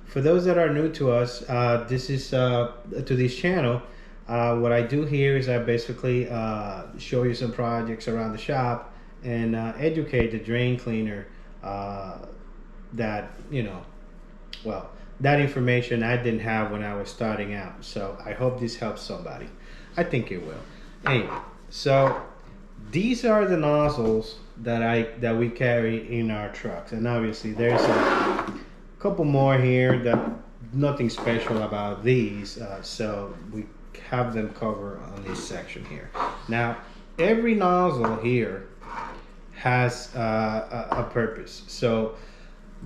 for those that are new to us, this is to this channel. What I do here is I basically show you some projects around the shop and educate the drain cleaner that, well, that information I didn't have when I was starting out. So I hope this helps somebody. I think it will. Anyway, so these are the nozzles that we carry in our trucks, and obviously there's a couple more here that nothing special about these, so we have them covered on this section here. Now, every nozzle here has a purpose. So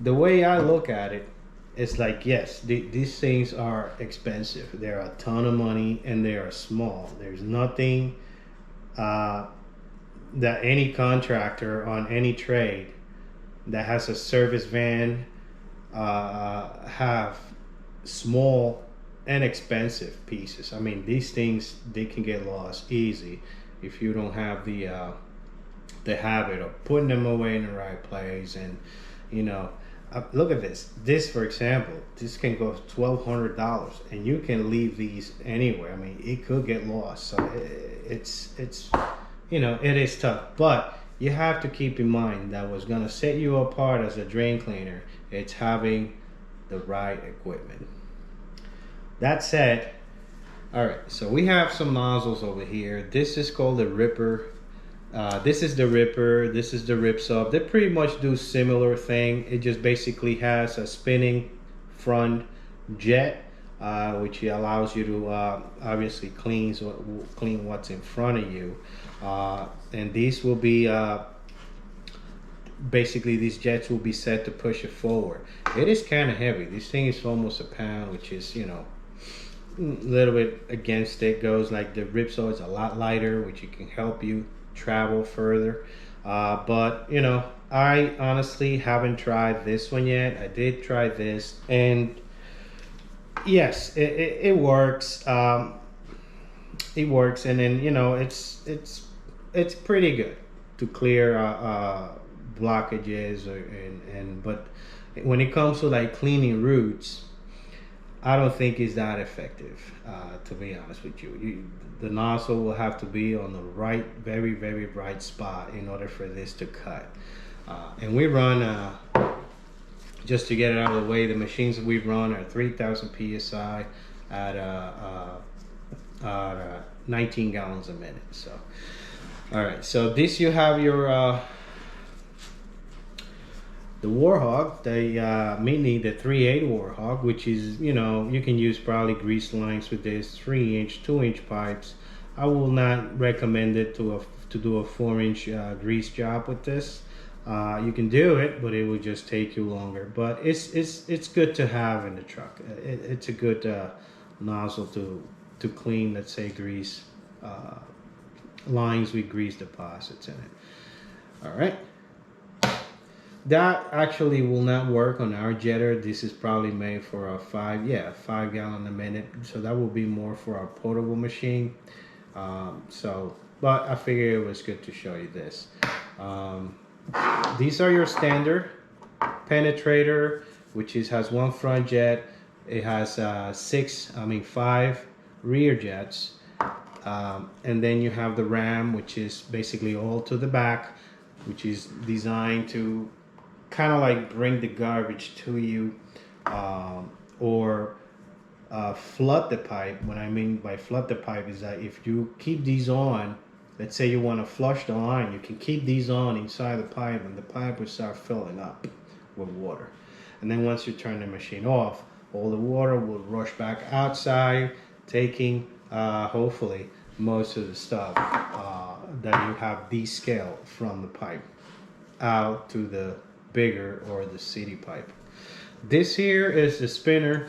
the way I look at it, it's like, yes, these things are expensive. They're a ton of money and they are small. There's nothing that any contractor on any trade that has a service van have small and expensive pieces. I mean, these things, they can get lost easy if you don't have the habit of putting them away in the right place. And look at this for example, this can go $1,200 and you can leave these anywhere. I mean, it could get lost, so it's it is tough, but you have to keep in mind that what's going to set you apart as a drain cleaner, it's having the right equipment. That said, all right, so we have some nozzles over here. This is called the Ripper. This is the Ripper. This is the Rip Sub. They pretty much do similar thing. It just basically has a spinning front jet, which allows you to obviously clean what's in front of you. And these will be basically, these jets will be set to push it forward. It is kind of heavy. This thing is almost a pound, which is a little bit against it. Goes like the Rip Saw is a lot lighter, which it can help you travel further. But I honestly haven't tried this one yet. I did try this, and yes, it works. It works, and then it's pretty good to clear blockages, but when it comes to like cleaning roots, I don't think it's that effective, to be honest with you. The nozzle will have to be on the right, very, very bright spot in order for this to cut. And we run, just to get it out of the way, the machines that we run are 3,000 PSI at 19 gallons a minute. So, all right, so this, you have your the Warhog, mainly the 3/8 Warhog, which is, you can use probably grease lines with this 3-inch, 2-inch pipes. I will not recommend it to do a 4-inch grease job with this. You can do it, but it will just take you longer. But it's good to have in the truck. It's a good nozzle to clean, let's say, grease lines with grease deposits in it. All right. That actually will not work on our jetter. This is probably made for a 5 gallon a minute. So that will be more for our portable machine. But I figured it was good to show you this. These are your standard Penetrator, which has one front jet. It has 5 rear jets. And then you have the ram, which is basically all to the back, which is designed to kind of like bring the garbage to you, or flood the pipe. What I mean by flood the pipe is that if you keep these on, let's say you want to flush the line, you can keep these on inside the pipe, and the pipe will start filling up with water. And then once you turn the machine off, all the water will rush back outside, taking hopefully most of the stuff that you have descaled from the pipe out to the bigger or the city pipe. This here is the spinner,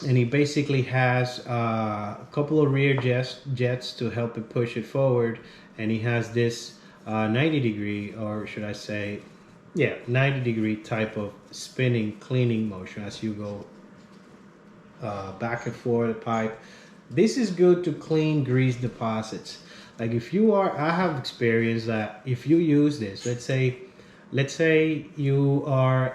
and he basically has a couple of rear jets to help it push it forward, and he has this 90 degree, or should I say, 90 degree type of spinning cleaning motion as you go back and forth the pipe. This is good to clean grease deposits. Like I have experience that if you use this, let's say you're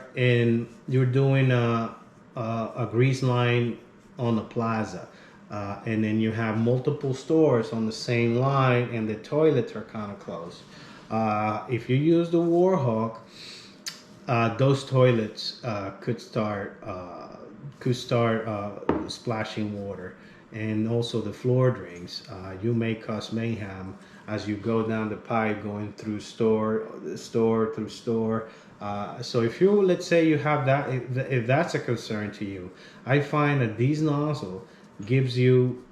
doing a a grease line on the plaza, and then you have multiple stores on the same line, and the toilets are kind of close. If you use the Warhog, those toilets could start splashing water, and also the floor drains. You may cause mayhem as you go down the pipe, going through store through store. So if you, let's say you have that, if that's a concern to you, I find that these nozzle gives you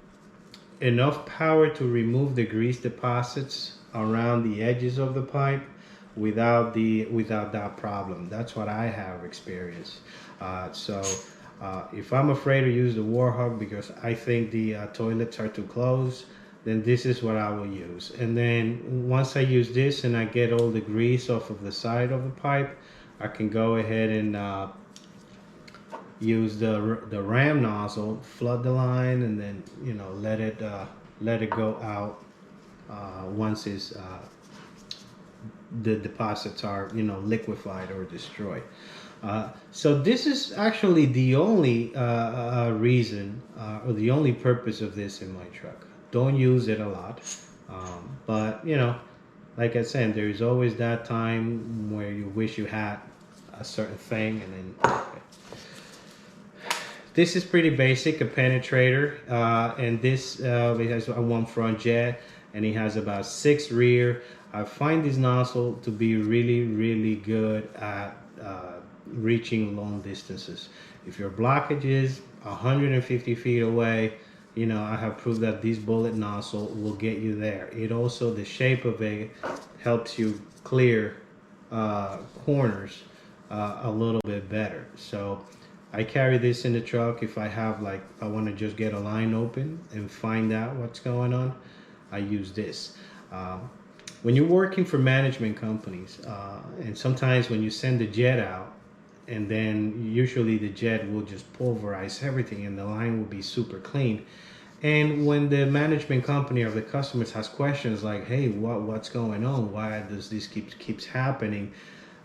enough power to remove the grease deposits around the edges of the pipe without that problem. That's what I have experienced. If I'm afraid to use the Warhog because I think the toilets are too close, then this is what I will use. And then once I use this and I get all the grease off of the side of the pipe, I can go ahead and use the ram nozzle, flood the line, and then let it go out once it's the deposits are liquefied or destroyed. So this is actually the only reason or the only purpose of this in my truck. Don't use it a lot, but like I said, there's always that time where you wish you had a certain thing, and then this is pretty basic, a penetrator, and this it has one front jet, and it has about 6 rear. I find this nozzle to be really good at reaching long distances. If your blockage is 150 feet away, I have proved that this bullet nozzle will get you there. It also, the shape of it helps you clear corners a little bit better. So I carry this in the truck if I have, like, I want to just get a line open and find out what's going on. I use this. When you're working for management companies, and sometimes when you send the jet out, and then usually the jet will just pulverize everything and the line will be super clean. And when the management company or the customers has questions like, hey, what's going on? Why does this keeps happening?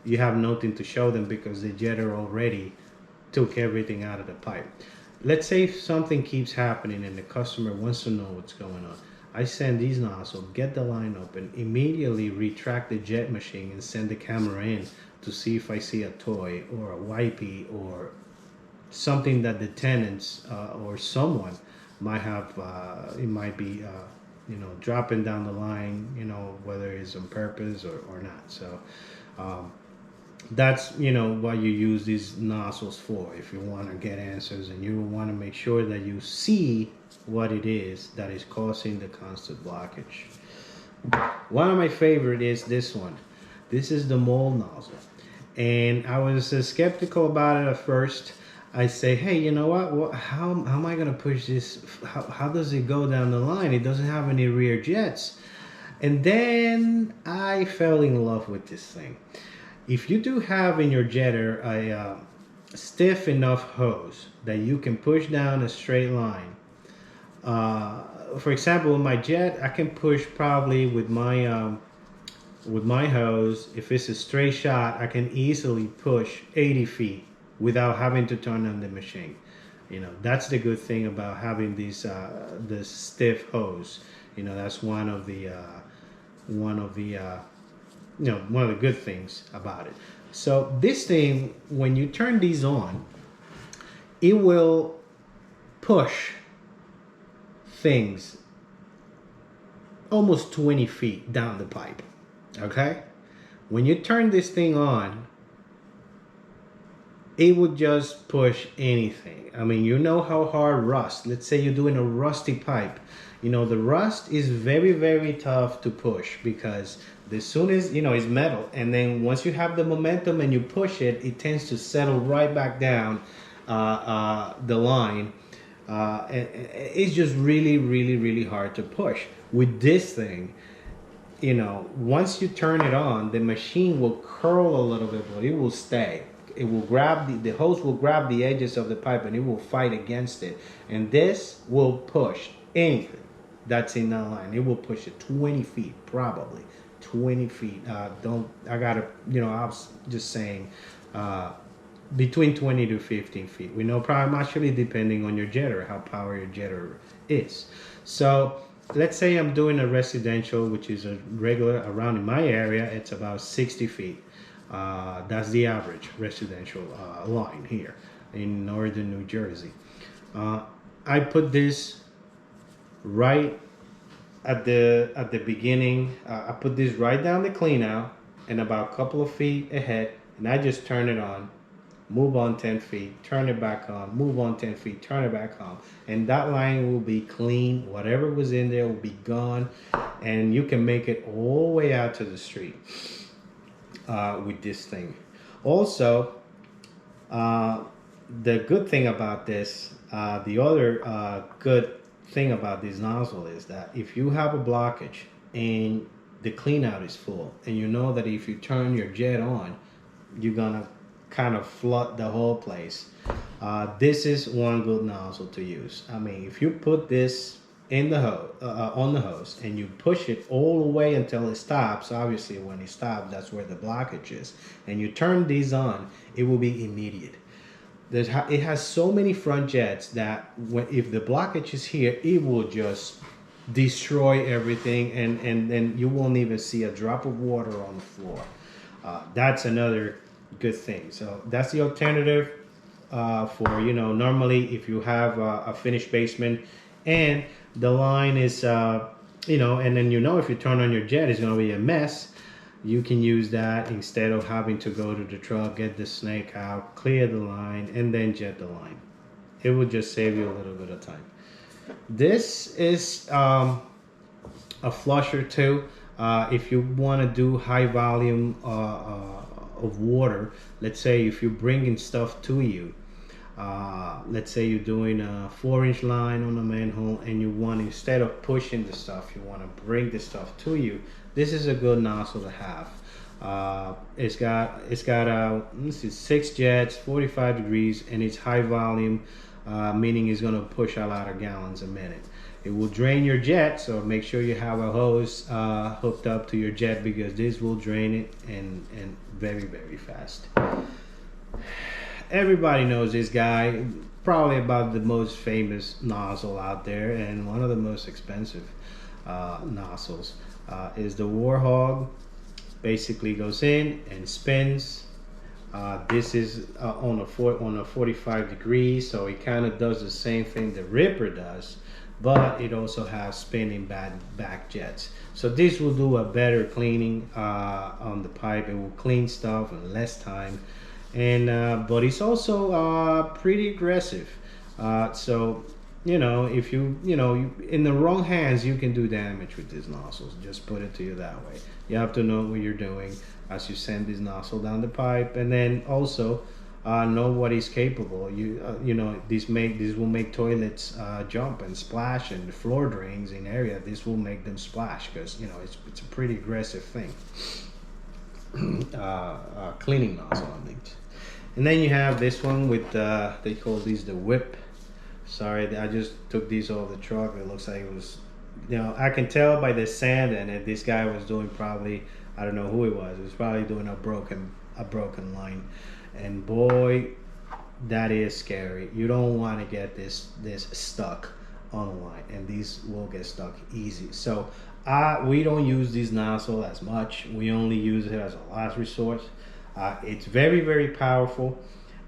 You have nothing to show them because the jetter already took everything out of the pipe. Let's say if something keeps happening and the customer wants to know what's going on. I send these nozzles, get the line open, immediately retract the jet machine and send the camera in to see if I see a toy or a wipey or something that the tenants or someone might have, it might be, dropping down the line, whether it's on purpose or not. So that's, what you use these nozzles for. If you want to get answers and you want to make sure that you see what it is that is causing the constant blockage. One of my favorite is this one. This is the mold nozzle. And I was skeptical about it at first. I say, hey, you know what? How am I going to push this? How does it go down the line? It doesn't have any rear jets. And then I fell in love with this thing. If you do have in your jetter a stiff enough hose that you can push down a straight line. For example, in my jet, I can push probably with my hose. If it's a straight shot, I can easily push 80 feet without having to turn on the machine. That's the good thing about having these this stiff hose. That's one of the good things about it. So this thing, when you turn these on, it will push things almost 20 feet down the pipe. Okay? When you turn this thing on, it would just push anything. I mean, how hard rust, let's say you're doing a rusty pipe, the rust is very, very tough to push because as soon as, it's metal, and then once you have the momentum and you push it, it tends to settle right back down the line. It's just really, really, really hard to push. With this thing, once you turn it on, the machine will curl a little bit, but it will stay. It will grab the hose will grab the edges of the pipe and it will fight against it. And this will push anything that's in that line. It will push it 20 feet, probably 20 feet. I was just saying, between 20 to 15 feet. We know probably actually depending on your jetter, how power your jetter is. So let's say I'm doing a residential, which is a regular around in my area, it's about 60 feet. That's the average residential line here in northern New Jersey. I put this right at the beginning. I put this right down the clean out and about a couple of feet ahead, and I just turn it on, move on 10 feet, turn it back on, move on 10 feet, turn it back on, and that line will be clean. Whatever was in there will be gone, and you can make it all the way out to the street with this thing. Also, the good thing about this, the other good thing about this nozzle is that if you have a blockage and the clean out is full, and you know that if you turn your jet on, you're gonna kind of flood the whole place. This is one good nozzle to use. I mean, if you put this in the hose, on the hose, and you push it all the way until it stops, obviously when it stops, that's where the blockage is, and you turn these on, it will be immediate. It has so many front jets that if the blockage is here, it will just destroy everything, and then you won't even see a drop of water on the floor. That's another good thing. So that's the alternative for, you know, normally if you have a finished basement and the line is, you know, and then, you know, if you turn on your jet, it's going to be a mess. You can use that instead of having to go to the truck, get the snake out, clear the line, and then jet the line. It will just save you a little bit of time. This is a flusher too. If you want to do high volume of water, let's say if you're bringing stuff to you, let's say you're doing a 4-inch line on a manhole and you want, instead of pushing the stuff, you want to bring the stuff to you, this is a good nozzle to have. It's got this is 6 jets, 45 degrees, and it's high volume, meaning it's going to push a lot of gallons a minute. It will drain your jet, so make sure you have a hose hooked up to your jet, because this will drain it and very, very fast. Everybody knows this guy, probably about the most famous nozzle out there and one of the most expensive nozzles is the Warhog. Basically goes in and spins. This is on a 45 degrees, so it kind of does the same thing the Ripper does, but it also has spinning back jets. So this will do a better cleaning on the pipe. It will clean stuff in less time, and but it's also pretty aggressive. So you know, if you in the wrong hands, you can do damage with these nozzles. Just put it to you that way. You have to know what you're doing as you send this nozzle down the pipe, and then also know what is capable. You know, this will make toilets jump and splash, and the floor drains in area. This will make them splash, because you know it's a pretty aggressive thing. Cleaning nozzle, I think. And then you have this one with they call these the whip. Sorry, I just took these off the truck. It looks like it was, you know, I can tell by the sand in it, this guy was doing probably, I don't know who he was. He was probably doing a broken line. And boy, that is scary. You don't want to get this stuck on a line, and these will get stuck easy. So we don't use this nozzle as much. We only use it as a last resort. It's very, very powerful.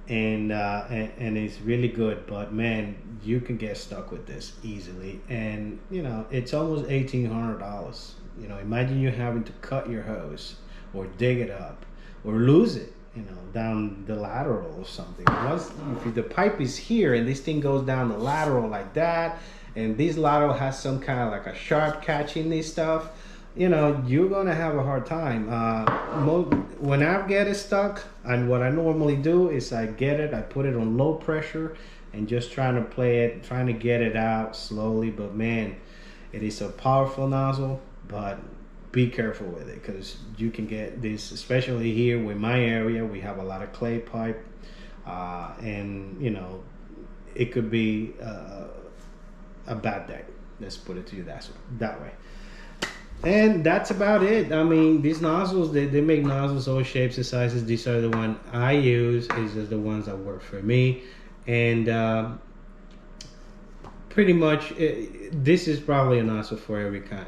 And it's really good, but man, you can get stuck with this easily, and you know it's almost $1,800. You know, imagine you having to cut your hose or dig it up or lose it, you know, down the lateral or something. Once if the pipe is here and this thing goes down the lateral like that, and this lateral has some kind of like a sharp catch in this stuff, you know, you're gonna have a hard time. When I get it stuck, and what I normally do is I put it on low pressure and just trying to get it out slowly. But man, it is a powerful nozzle, but be careful with it, because you can get this, especially here in my area, we have a lot of clay pipe, and you know, it could be a bad day. Let's put it to you that way. And that's about it. I mean, these nozzles, they make nozzles all shapes and sizes. These are the one I use. These are the ones that work for me. And pretty much, this is probably a nozzle for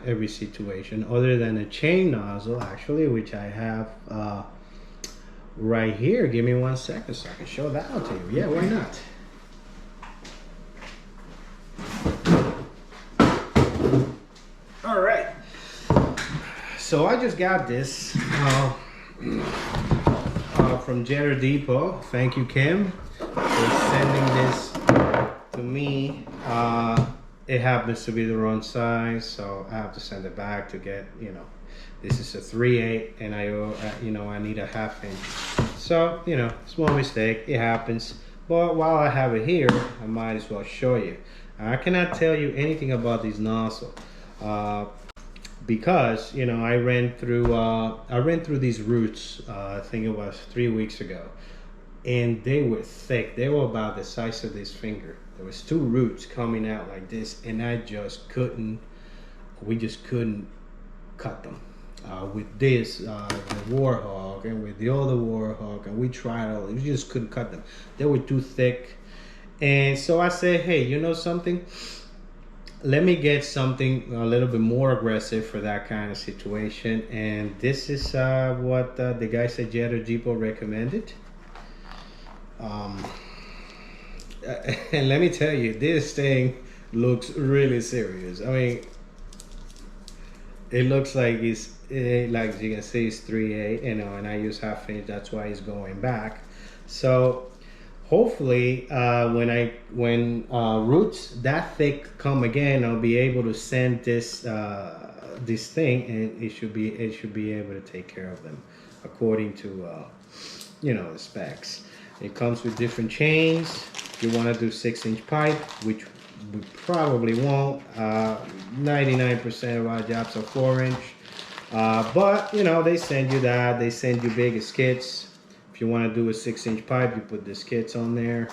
every situation, other than a chain nozzle, actually, which I have right here. Give me 1 second so I can show that out to you. Yeah, why not? All right. So I just got this from Jetter Depot. Thank you, Kim, for sending this to me. It happens to be the wrong size, so I have to send it back to get, you know, this is a 3/8 and I need a 1/2 inch. So, you know, small mistake, it happens. But while I have it here, I might as well show you. I cannot tell you anything about these nozzles. Because, you know, I ran through these roots, I think it was 3 weeks ago, and they were thick. They were about the size of this finger. There was 2 roots coming out like this, and we just couldn't cut them. With this, the Warhog, and with the other Warhog, and we tried all, we just couldn't cut them. They were too thick. And so I said, hey, you know something? Let me get something a little bit more aggressive for that kind of situation. And this is what the guys at Jetter Depot recommended. And let me tell you, this thing looks really serious. I mean, it looks like like you can see, it's 3/8, you know, and I use 1/2 inch. That's why it's going back. So hopefully, when roots that thick come again, I'll be able to send this thing, and it should be able to take care of them according to you know, the specs. It comes with different chains. If you want to do 6-inch pipe, which we probably won't. 99% of our jobs are 4-inch. But you know, they send you that. They send you bigger skits. If you want to do a 6-inch pipe, you put the skits on there.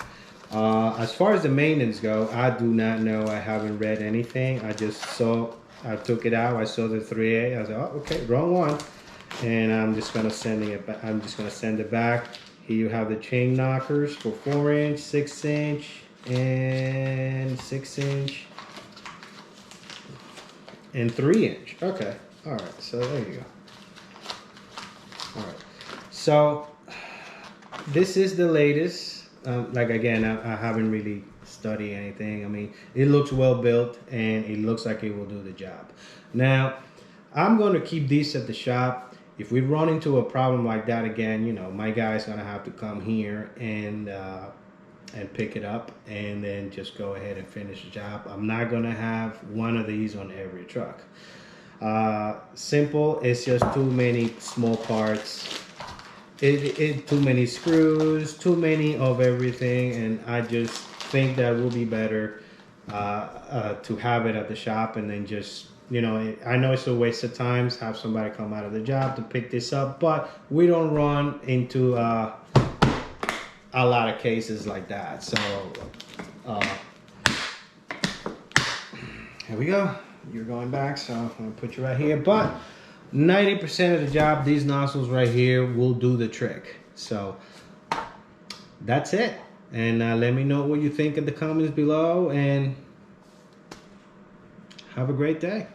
As far as the maintenance go, I do not know. I haven't read anything. I just saw, I took it out. I saw the 3/8. I said, oh, okay, wrong one. And I'm just gonna send it back. I'm just gonna send it back. Here you have the chain knockers for 4-inch, 6-inch, and 6-inch, and 3-inch. Okay, all right. So there you go. All right. So this is the latest. Like again, I haven't really studied anything. I mean, it looks well built and it looks like it will do the job. Now, I'm going to keep these at the shop. If we run into a problem like that again, you know, my guy's going to have to come here and pick it up and then just go ahead and finish the job. I'm not going to have one of these on every truck. Simple. It's just too many small parts. Too many screws, too many of everything, and I just think that will be better to have it at the shop, and then just, you know, I know it's a waste of time, have somebody come out of the job to pick this up, but we don't run into a lot of cases like that. So here we go. You're going back, so I'm gonna put you right here. But 90% of the job, these nozzles right here will do the trick. So that's it. And let me know what you think in the comments below, and have a great day.